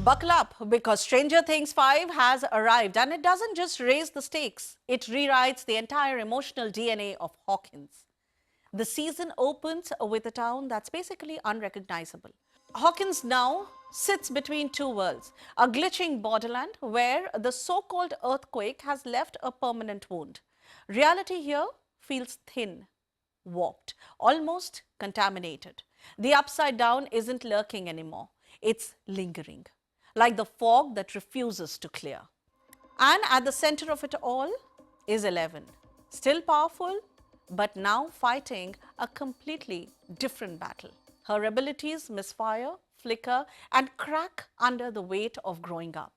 Buckle up because Stranger Things 5 has arrived and it doesn't just raise the stakes, it rewrites the entire emotional DNA of Hawkins. The season opens with a town that's basically unrecognizable. Hawkins now sits between two worlds, a glitching borderland where the so-called earthquake has left a permanent wound. Reality here feels thin, warped, almost contaminated. The upside down isn't lurking anymore, it's lingering, like the fog that refuses to clear. And at the center of it all is 11, still powerful, but now fighting a completely different battle. Her abilities misfire, flicker, and crack under the weight of growing up.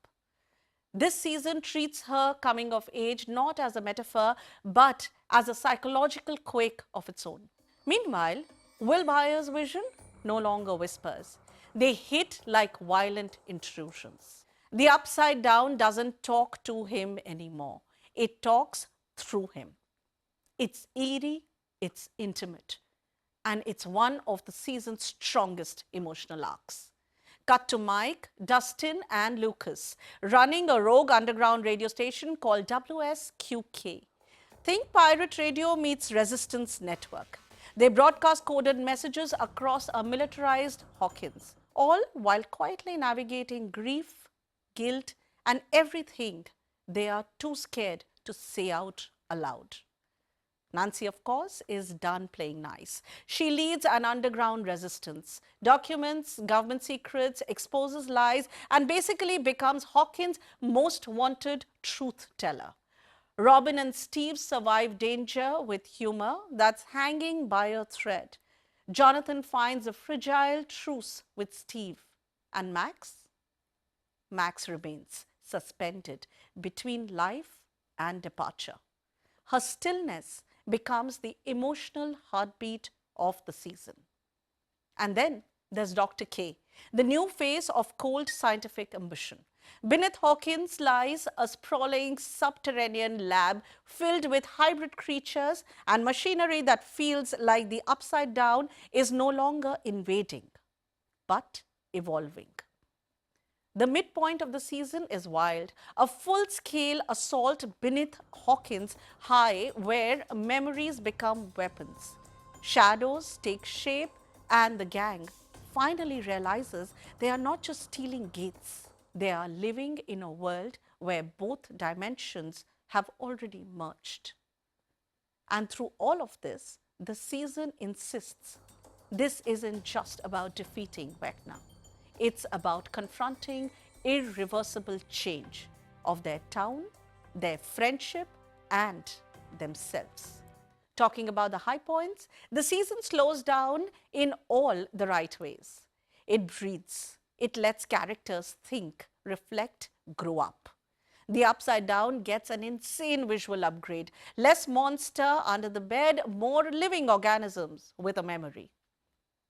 This season treats her coming of age not as a metaphor, but as a psychological quake of its own. Meanwhile, Will Byers' vision no longer whispers. They hit like violent intrusions. The upside down doesn't talk to him anymore. It talks through him. It's eerie, it's intimate, and it's one of the season's strongest emotional arcs. Cut to Mike, Dustin, and Lucas running a rogue underground radio station called WSQK. Think pirate radio meets resistance network. They broadcast coded messages across a militarized Hawkins, all while quietly navigating grief, guilt, and everything they are too scared to say out aloud. Nancy, of course, is done playing nice. She leads an underground resistance, documents government secrets, exposes lies, and basically becomes Hawkins' most wanted truth teller. Robin and Steve survive danger with humor that's hanging by a thread. Jonathan finds a fragile truce with Steve. And Max? Max remains suspended between life and departure. Her stillness becomes the emotional heartbeat of the season. And then there's Dr. K, the new face of cold scientific ambition. Beneath Hawkins lies a sprawling subterranean lab filled with hybrid creatures and machinery that feels like the upside down is no longer invading, but evolving. The midpoint of the season is wild, a full-scale assault beneath Hawkins High where memories become weapons. Shadows take shape and the gang finally realizes they are not just stealing gates. They are living in a world where both dimensions have already merged. And through all of this, the season insists this isn't just about defeating Vecna. It's about confronting irreversible change of their town, their friendship, and themselves. Talking about the high points, the season slows down in all the right ways. It breathes. It lets characters think, reflect, grow up. The upside down gets an insane visual upgrade. Less monster under the bed, more living organisms with a memory.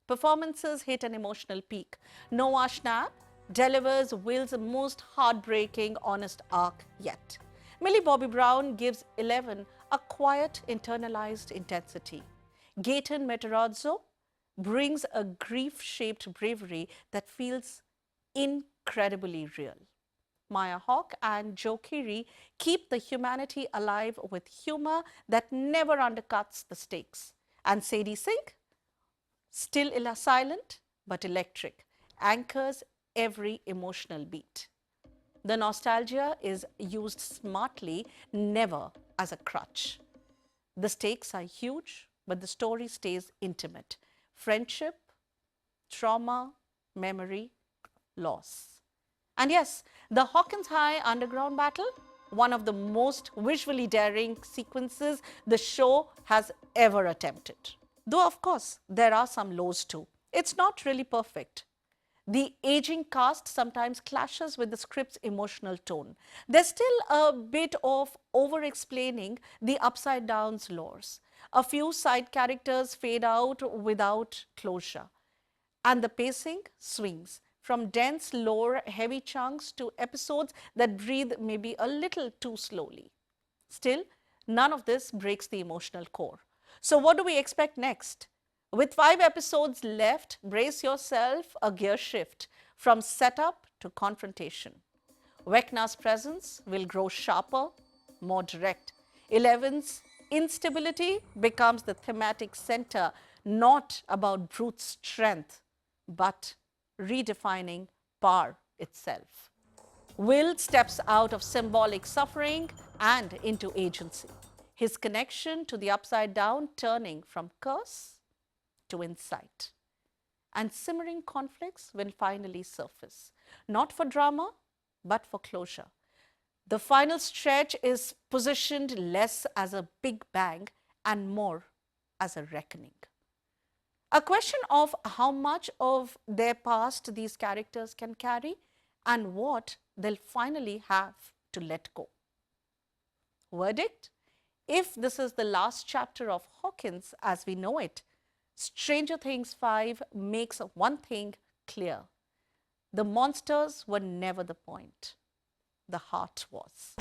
Performances hit an emotional peak. Noah Schnapp delivers Will's most heartbreaking, honest arc yet. Millie Bobby Brown gives 11 a quiet, internalized intensity. Gaten Matarazzo brings a grief-shaped bravery that feels incredibly real. Maya Hawke and Joe Keery keep the humanity alive with humor that never undercuts the stakes. And Sadie Sink, still silent but electric, anchors every emotional beat. The nostalgia is used smartly, never as a crutch. The stakes are huge, but the story stays intimate. Friendship, trauma, memory, loss. And yes, the Hawkins High underground battle, one of the most visually daring sequences the show has ever attempted. Though, of course, there are some lows too. It's not really perfect. The aging cast sometimes clashes with the script's emotional tone. There's still a bit of over-explaining the upside down's lores. A few side characters fade out without closure. And the pacing swings from dense lore, heavy chunks to episodes that breathe maybe a little too slowly. Still, none of this breaks the emotional core. So what do we expect next? With 5 episodes left, brace yourself a gear shift from setup to confrontation. Vecna's presence will grow sharper, more direct. 11's instability becomes the thematic center, not about brute strength, but redefining power itself. Will steps out of symbolic suffering and into agency. His connection to the upside down turning from curse to insight. And simmering conflicts will finally surface, not for drama, but for closure. The final stretch is positioned less as a big bang and more as a reckoning. A question of how much of their past these characters can carry and what they'll finally have to let go. Verdict? If this is the last chapter of Hawkins as we know it, Stranger Things 5 makes one thing clear. The monsters were never the point. The heart was.